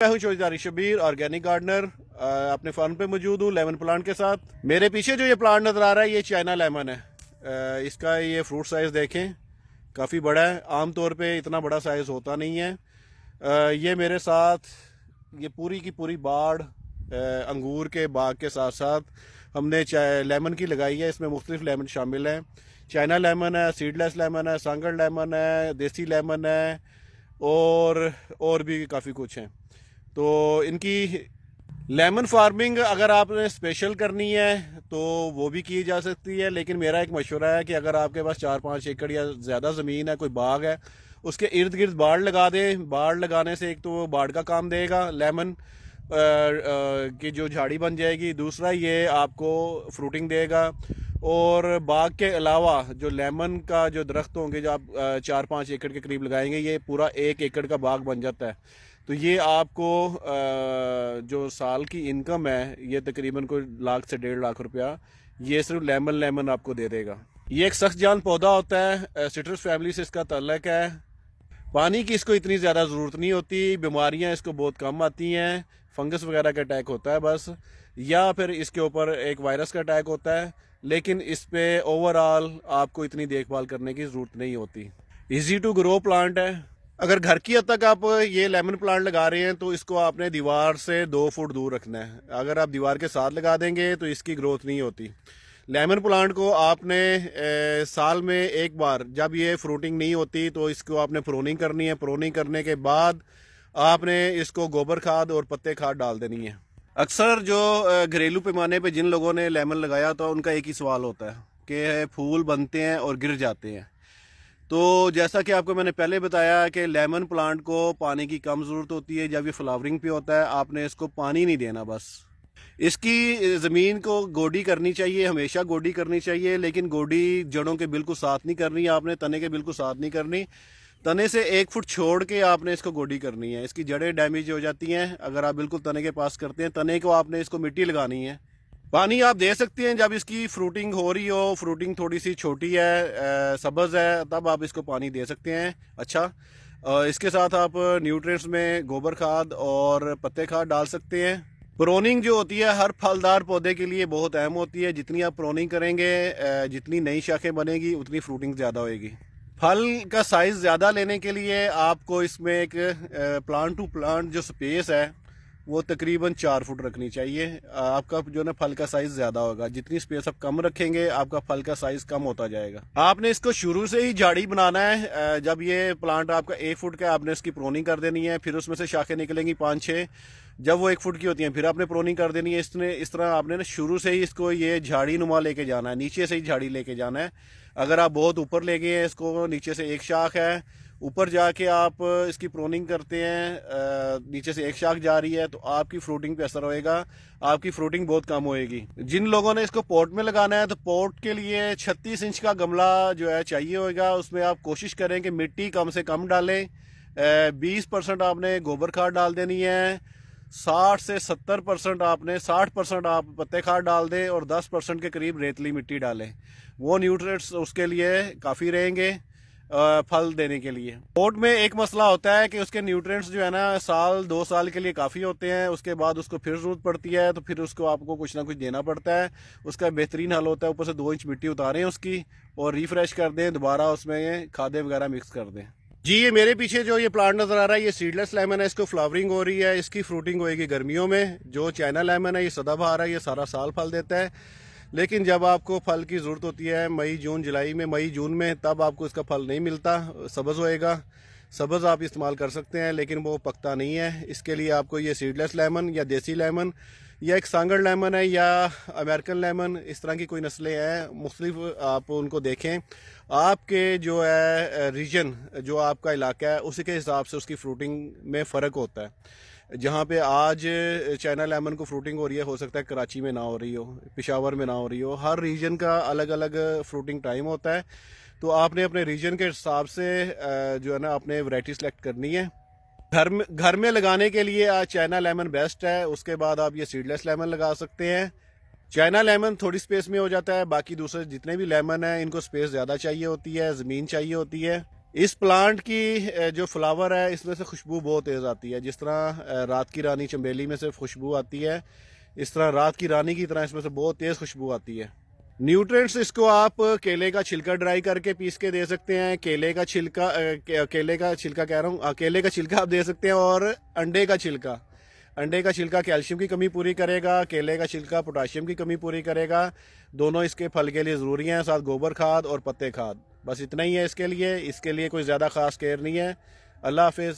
मैं हूं Chaudhary Shabir, organic gardener. अपने फार्म पे मौजूद हूं लेमन प्लांट के साथ। मेरे पीछे जो ये प्लांट नज़र आ रहा है ये चाइना लेमन है। इसका ये फ्रूट साइज़ देखें, काफ़ी बड़ा है। आमतौर पे इतना बड़ा साइज़ होता नहीं है। ये मेरे साथ ये पूरी की पूरी बाड़ अंगूर के बाग के साथ साथ हमने लेमन की लगाई है। इसमें मुख्तलिफ लेमन शामिल हैं। चाइना लेमन है, सीडलेस लेमन है, सांगड़ लेमन है, देसी लेमन है और भी काफ़ी कुछ हैं। तो इनकी लेमन फार्मिंग अगर आपने स्पेशल करनी है तो वो भी की जा सकती है, लेकिन मेरा एक मशवरा है कि अगर आपके पास 4-5 एकड़ या ज़्यादा ज़मीन है, कोई बाग है, उसके इर्द गिर्द बाड़ लगा दें। बाड़ लगाने से एक तो वो बाड़ का काम देगा, लेमन की जो झाड़ी बन जाएगी। दूसरा ये आपको फ्रूटिंग देगा। और बाग के अलावा जो लेमन का जो दरख्त होंगे जो आप 4-5 एकड़ के करीब लगाएंगे, ये पूरा 1 एकड़ का बाग बन जाता है। तो ये आपको जो साल की इनकम है ये तकरीबन कोई 1 लाख से 1.5 लाख रुपया ये सिर्फ लेमन आपको दे देगा। ये एक सख्त जान पौधा होता है, सिट्रस फैमिली से इसका ताल्लुक है। पानी की इसको इतनी ज़्यादा ज़रूरत नहीं होती, बीमारियां इसको बहुत कम आती हैं। फंगस वगैरह का अटैक होता है बस, या फिर इसके ऊपर एक वायरस का अटैक होता है, लेकिन इस पे ओवरऑल आपको इतनी देखभाल करने की ज़रूरत नहीं होती। इजी टू ग्रो प्लांट है। अगर घर की हद तक आप ये लेमन प्लांट लगा रहे हैं तो इसको आपने दीवार से 2 फुट दूर रखना है। अगर आप दीवार के साथ लगा देंगे तो इसकी ग्रोथ नहीं होती। लेमन प्लांट को आपने साल में एक बार, जब ये फ्रूटिंग नहीं होती तो इसको आपने प्रोनिंग करनी है। प्रोनिंग करने के बाद आपने इसको गोबर खाद और पत्ते खाद डाल देनी है। अक्सर जो घरेलू पैमाने पे जिन लोगों ने लेमन लगाया तो उनका एक ही सवाल होता है कि फूल बनते हैं और गिर जाते हैं। तो जैसा कि आपको मैंने पहले बताया कि लेमन प्लांट को पानी की कम ज़रूरत होती है। जब ये फ्लावरिंग पे होता है आपने इसको पानी नहीं देना, बस इसकी ज़मीन को गोडी करनी चाहिए, हमेशा गोडी करनी चाहिए। लेकिन गोडी जड़ों के बिल्कुल साथ नहीं करनी आपने, तने के बिल्कुल साथ नहीं करनी। तने से 1 फुट छोड़ के आपने इसको गोडी करनी है। इसकी जड़ें डैमेज हो जाती हैं अगर आप बिल्कुल तने के पास करते हैं। तने को आपने इसको मिट्टी लगानी है। पानी आप दे सकते हैं जब इसकी फ्रूटिंग हो रही हो, फ्रूटिंग थोड़ी सी छोटी है, सब्ज़ है, तब आप इसको पानी दे सकते हैं। अच्छा, इसके साथ आप न्यूट्रिएंट्स में गोबर खाद और पत्ते खाद डाल सकते हैं। प्रोनिंग जो होती है हर फलदार पौधे के लिए बहुत अहम होती है। जितनी आप प्रोनिंग करेंगे, जितनी नई शाखें बनेगी, उतनी फ्रूटिंग ज़्यादा होएगी। फल का साइज़ ज़्यादा लेने के लिए आपको इसमें एक प्लांट टू प्लांट जो स्पेस है वो तकरीबन 4 फुट रखनी चाहिए। आपका जो ना फल का साइज ज्यादा होगा। जितनी स्पेस आप कम रखेंगे आपका फल का साइज कम होता जाएगा। आपने इसको शुरू से ही झाड़ी बनाना है। जब ये प्लांट आपका 1 फुट का, आपने इसकी प्रोनिंग कर देनी है। फिर उसमें से शाखें निकलेंगी 5-6। जब वो 1 फुट की होती हैं फिर आपने प्रोनिंग कर देनी है। इस तरह आपने ना शुरू से ही इसको ये झाड़ी नुमा लेके जाना है, नीचे से ही झाड़ी लेके जाना है। अगर आप बहुत ऊपर ले गए हैं इसको, नीचे से एक शाख है, ऊपर जाके आप इसकी प्रोनिंग करते हैं, नीचे से एक शाख जा रही है, तो आपकी फ्रूटिंग पे असर होएगा, आपकी फ्रूटिंग बहुत कम होएगी। जिन लोगों ने इसको पोट में लगाना है तो पोट के लिए 36 इंच का गमला जो है चाहिए होगा। उसमें आप कोशिश करें कि मिट्टी कम से कम डालें। 20% आपने गोबर खाद डाल देनी है। 60 से 70% आपने 60% आप पत्ते खाद डाल दें और 10% के करीब रेतली मिट्टी डालें। वो न्यूट्रिएंट्स उसके लिए काफ़ी रहेंगे फल देने के लिए। पोट में एक मसला होता है कि उसके न्यूट्रिएंट्स जो है ना 1-2 साल के लिए काफ़ी होते हैं। उसके बाद उसको फिर ज़रूरत पड़ती है तो फिर उसको आपको कुछ ना कुछ देना पड़ता है। उसका बेहतरीन हल होता है ऊपर से 2 इंच मिट्टी उतारें उसकी और रिफ्रेश कर दें, दोबारा उसमें खादें वगैरह मिक्स कर दें। जी, ये मेरे पीछे जो ये प्लांट नज़र आ रहा है ये सीडलेस लेमन है। इसको फ्लावरिंग हो रही है। इसकी फ्रूटिंग होएगी गर्मियों में। जो चाइना लेमन है ये सदाबहार है, ये सारा साल फल देता है। लेकिन जब आपको फल की ज़रूरत होती है मई जून में, तब आपको इसका फल नहीं मिलता। सब्ज़ होएगा, सब्ज़ आप इस्तेमाल कर सकते हैं लेकिन वो पकता नहीं है। इसके लिए आपको ये सीडलेस लेमन या देसी लेमन या एक सांगड़ लेमन है या अमेरिकन लेमन, इस तरह की कोई नस्लें हैं मुख्तलिफ, आप उनको देखें। आपके जो है रीजन, जो आपका इलाका है, उसी के हिसाब से उसकी फ्रूटिंग में फ़र्क होता है। जहाँ पे आज चाइना लेमन को फ्रूटिंग हो रही है, हो सकता है कराची में ना हो रही हो, पेशावर में ना हो रही हो। हर रीजन का अलग अलग फ्रूटिंग टाइम होता है। तो आपने अपने रीजन के हिसाब से जो है ना अपने वैरायटी सेलेक्ट करनी है। घर में लगाने के लिए आज चाइना लेमन बेस्ट है। उसके बाद आप ये सीडलेस लेमन लगा सकते हैं। चाइना लेमन थोड़ी स्पेस में हो जाता है, बाकी दूसरे जितने भी लेमन हैं इनको स्पेस ज़्यादा चाहिए होती है, ज़मीन चाहिए होती है। इस प्लांट की जो फ्लावर है इसमें से खुशबू बहुत तेज़ आती है। जिस तरह रात की रानी चंबेली में से खुशबू आती है, इस तरह रात की रानी की तरह इसमें से बहुत तेज़ खुशबू आती है। न्यूट्रिएंट्स इसको आप केले का छिलका ड्राई करके पीस के दे सकते हैं। केले का छिलका केले का छिलका कह रहा हूँ, केले का छिलका आप दे सकते हैं। और अंडे का छिलका, अंडे का छिलका कैल्शियम की कमी पूरी करेगा, केले का छिलका पोटाशियम की कमी पूरी करेगा। दोनों इसके फल के लिए ज़रूरी हैं, साथ गोबर खाद और पत्ते खाद। बस इतना ही है इसके लिए कोई ज़्यादा ख़ास केयर नहीं है। अल्लाह हाफिज़।